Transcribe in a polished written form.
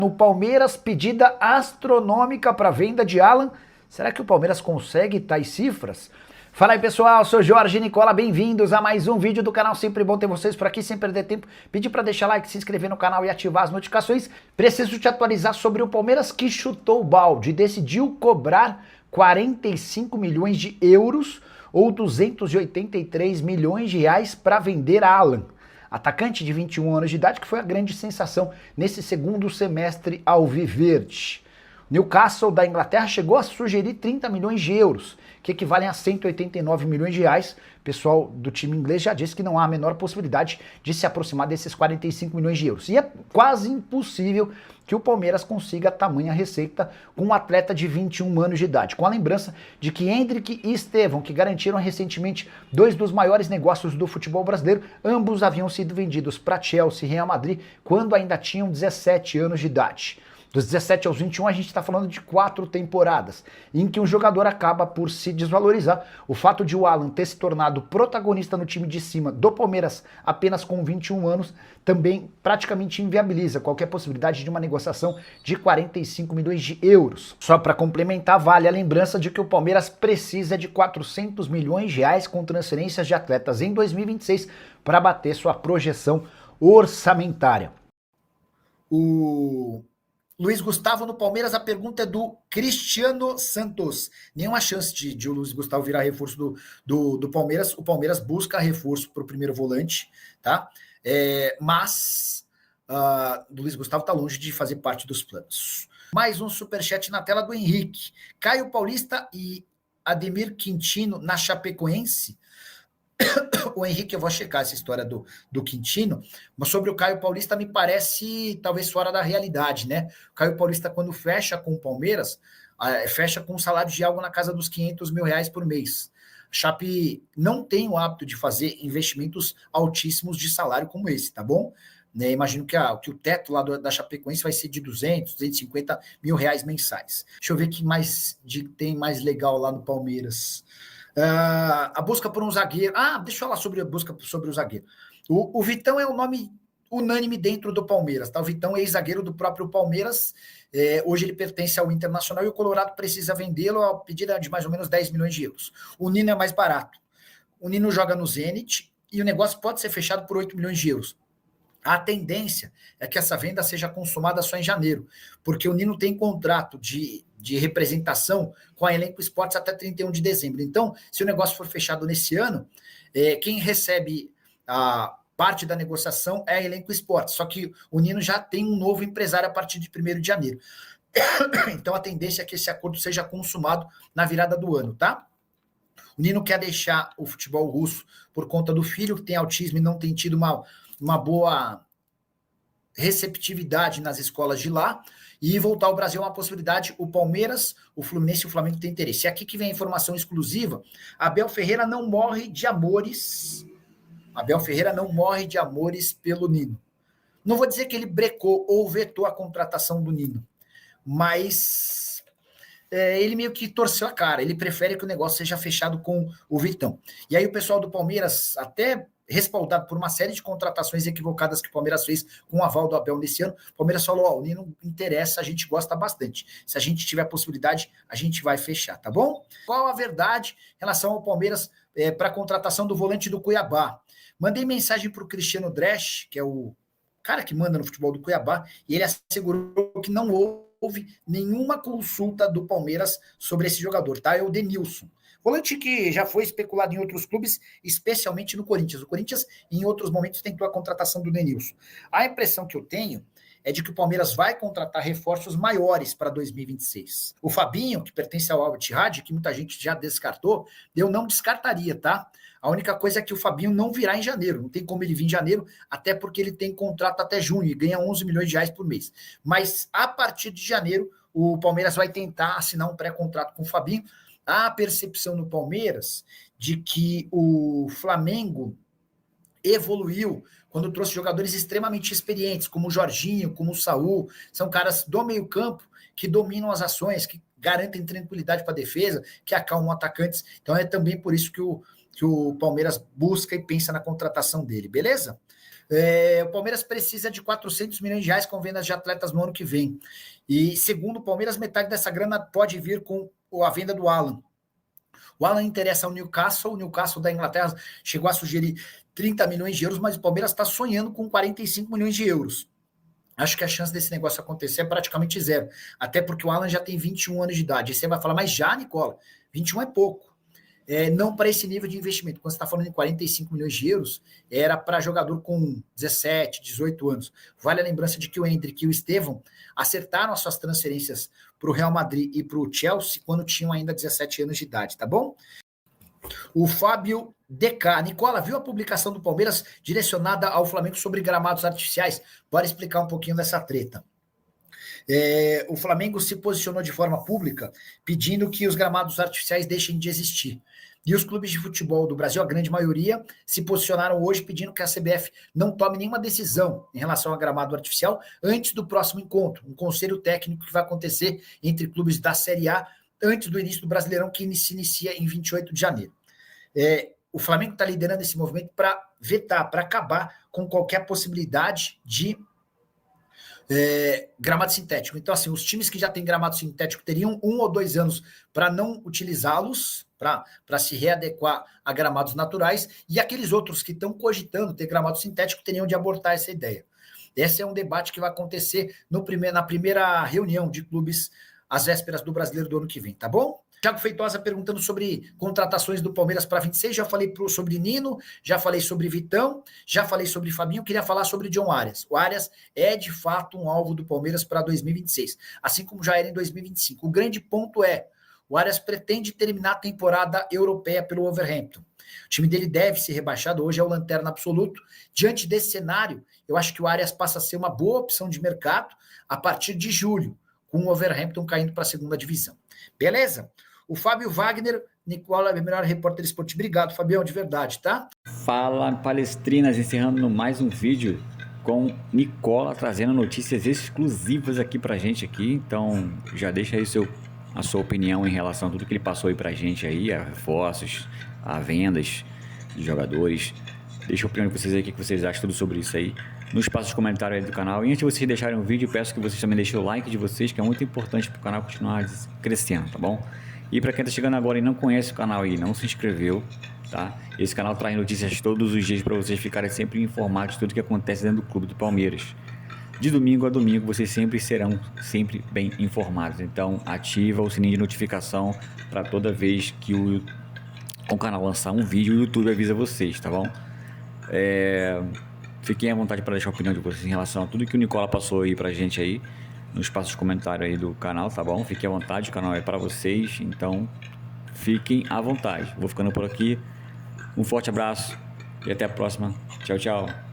No Palmeiras, pedida astronômica para venda de Alan. Será que o Palmeiras consegue tais cifras? Fala aí pessoal, sou Jorge Nicola, bem-vindos a mais um vídeo do canal, sempre bom ter vocês por aqui, sem perder tempo. Pedir para deixar like, se inscrever no canal e ativar as notificações. Preciso te atualizar sobre o Palmeiras que chutou o balde, decidiu cobrar 45 milhões de euros ou 283 milhões de reais para vender Alan. Atacante de 21 anos de idade, que foi a grande sensação nesse segundo semestre alviverde. Newcastle da Inglaterra chegou a sugerir 30 milhões de euros, que equivalem a 189 milhões de reais. O pessoal do time inglês já disse que não há a menor possibilidade de se aproximar desses 45 milhões de euros. E é quase impossível que o Palmeiras consiga tamanha receita com um atleta de 21 anos de idade. Com a lembrança de que Endrick e Estevão, que garantiram recentemente dois dos maiores negócios do futebol brasileiro, ambos haviam sido vendidos para Chelsea e Real Madrid quando ainda tinham 17 anos de idade. Dos 17 aos 21, a gente está falando de 4 temporadas, em que um jogador acaba por se desvalorizar. O fato de o Alan ter se tornado protagonista no time de cima do Palmeiras apenas com 21 anos, também praticamente inviabiliza qualquer possibilidade de uma negociação de 45 milhões de euros. Só para complementar, vale a lembrança de que o Palmeiras precisa de 400 milhões de reais com transferências de atletas em 2026 para bater sua projeção orçamentária. Luiz Gustavo no Palmeiras, a pergunta é do Cristiano Santos. Nenhuma chance de o Luiz Gustavo virar reforço do Palmeiras. O Palmeiras busca reforço para o primeiro volante, tá? Mas o Luiz Gustavo está longe de fazer parte dos planos. Mais um superchat na tela do Henrique. Caio Paulista e Ademir Quintino na Chapecoense. O Henrique, eu vou checar essa história do Quintino, mas sobre o Caio Paulista me parece talvez fora da realidade, né? O Caio Paulista, quando fecha com o Palmeiras, fecha com um salário de algo na casa dos 500 mil reais por mês. A Chape não tem o hábito de fazer investimentos altíssimos de salário como esse, tá bom? Né, imagino que o teto lá da Chapecoense vai ser de 200, 250 mil reais mensais. Deixa eu ver o que tem mais legal lá no Palmeiras. A busca por um zagueiro. Deixa eu falar sobre a busca sobre o zagueiro. O Vitão é um nome unânime dentro do Palmeiras, tá? O Vitão é ex-zagueiro do próprio Palmeiras. Hoje ele pertence ao Internacional e o Colorado precisa vendê-lo a pedida de mais ou menos 10 milhões de euros. O Nino é mais barato. O Nino joga no Zenit e o negócio pode ser fechado por 8 milhões de euros. A tendência é que essa venda seja consumada só em janeiro, porque o Nino tem contrato de representação com a Elenco Esportes até 31 de dezembro. Então, se o negócio for fechado nesse ano, quem recebe a parte da negociação é a Elenco Esportes, só que o Nino já tem um novo empresário a partir de 1º de janeiro. Então, a tendência é que esse acordo seja consumado na virada do ano, tá? O Nino quer deixar o futebol russo por conta do filho, que tem autismo e não tem tido uma boa receptividade nas escolas de lá, e voltar ao Brasil é uma possibilidade. O Palmeiras, o Fluminense e o Flamengo têm interesse. É aqui que vem a informação exclusiva. Abel Ferreira não morre de amores. Abel Ferreira não morre de amores pelo Nino. Não vou dizer que ele brecou ou vetou a contratação do Nino, mas ele meio que torceu a cara. Ele prefere que o negócio seja fechado com o Vitão. E aí o pessoal do Palmeiras, até respaldado por uma série de contratações equivocadas que o Palmeiras fez com o aval do Abel nesse ano, o Palmeiras falou, o Nino interessa, a gente gosta bastante. Se a gente tiver a possibilidade, a gente vai fechar, tá bom? Qual a verdade em relação ao Palmeiras para a contratação do volante do Cuiabá? Mandei mensagem para o Cristiano Dresch, que é o cara que manda no futebol do Cuiabá, e ele assegurou que não houve nenhuma consulta do Palmeiras sobre esse jogador, tá? É o Denilson. Volante que já foi especulado em outros clubes, especialmente no Corinthians. O Corinthians, em outros momentos, tentou a contratação do Denilson. A impressão que eu tenho é de que o Palmeiras vai contratar reforços maiores para 2026. O Fabinho, que pertence ao Al-Ittihad, que muita gente já descartou, eu não descartaria, tá? A única coisa é que o Fabinho não virá em janeiro. Não tem como ele vir em janeiro, até porque ele tem contrato até junho e ganha 11 milhões de reais por mês. Mas, a partir de janeiro, o Palmeiras vai tentar assinar um pré-contrato com o Fabinho. Há a percepção no Palmeiras de que o Flamengo evoluiu quando trouxe jogadores extremamente experientes, como o Jorginho, como o Saul, são caras do meio-campo que dominam as ações, que garantem tranquilidade para a defesa, que acalmam atacantes. Então é também por isso que o Palmeiras busca e pensa na contratação dele, beleza? O Palmeiras precisa de 400 milhões de reais com vendas de atletas no ano que vem. E, segundo o Palmeiras, metade dessa grana pode vir com a venda do Alan. O Alan interessa ao Newcastle, o Newcastle da Inglaterra chegou a sugerir 30 milhões de euros, mas o Palmeiras está sonhando com 45 milhões de euros. Acho que a chance desse negócio acontecer é praticamente zero. Até porque o Alan já tem 21 anos de idade. E você vai falar, mas já, Nicola, 21 é pouco. Não para esse nível de investimento. Quando você está falando em 45 milhões de euros, era para jogador com 17, 18 anos. Vale a lembrança de que o Endrick e o Estevão acertaram as suas transferências para o Real Madrid e para o Chelsea quando tinham ainda 17 anos de idade, tá bom? O Fábio DK. Nicola, viu a publicação do Palmeiras direcionada ao Flamengo sobre gramados artificiais? Bora explicar um pouquinho dessa treta. O Flamengo se posicionou de forma pública pedindo que os gramados artificiais deixem de existir. E os clubes de futebol do Brasil, a grande maioria, se posicionaram hoje pedindo que a CBF não tome nenhuma decisão em relação a gramado artificial antes do próximo encontro, um conselho técnico que vai acontecer entre clubes da Série A antes do início do Brasileirão, que se inicia em 28 de janeiro. O Flamengo está liderando esse movimento para vetar, para acabar com qualquer possibilidade de gramado sintético. Então, assim, os times que já têm gramado sintético teriam 1 ou 2 anos para não utilizá-los, para se readequar a gramados naturais, e aqueles outros que estão cogitando ter gramado sintético teriam de abortar essa ideia. Esse é um debate que vai acontecer na primeira reunião de clubes às vésperas do Brasileiro do ano que vem, tá bom? Thiago Feitosa perguntando sobre contratações do Palmeiras para 26, já falei sobre Nino, já falei sobre Vitão, já falei sobre Fabinho, queria falar sobre John Arias. O Arias é, de fato, um alvo do Palmeiras para 2026, assim como já era em 2025. O grande ponto o Arias pretende terminar a temporada europeia pelo Wolverhampton. O time dele deve ser rebaixado, hoje é o lanterna absoluto. Diante desse cenário, eu acho que o Arias passa a ser uma boa opção de mercado a partir de julho, com o Wolverhampton caindo para a segunda divisão. Beleza? O Fábio Wagner, Nicola, é o melhor repórter esportivo. Obrigado, Fabião, de verdade, tá? Fala, palestrinas, encerrando mais um vídeo com Nicola, trazendo notícias exclusivas aqui pra gente aqui. Então, já deixa aí a sua opinião em relação a tudo que ele passou aí pra gente aí, a reforços, a vendas de jogadores. Deixa a opinião de vocês aí, o que vocês acham tudo sobre isso aí, no espaço de comentário aí do canal. E antes de vocês deixarem o vídeo, peço que vocês também deixem o like de vocês, que é muito importante pro canal continuar crescendo, tá bom? E para quem está chegando agora e não conhece o canal e não se inscreveu, tá? Esse canal traz notícias todos os dias para vocês ficarem sempre informados de tudo que acontece dentro do clube do Palmeiras. De domingo a domingo vocês sempre serão bem informados. Então ativa o sininho de notificação para toda vez que o canal lançar um vídeo, o YouTube avisa vocês, tá bom? Fiquem à vontade para deixar a opinião de vocês em relação a tudo que o Nicola passou aí pra gente aí, no espaço de comentário aí do canal, tá bom? Fiquem à vontade, o canal é para vocês, então fiquem à vontade. Vou ficando por aqui, um forte abraço e até a próxima. Tchau, tchau.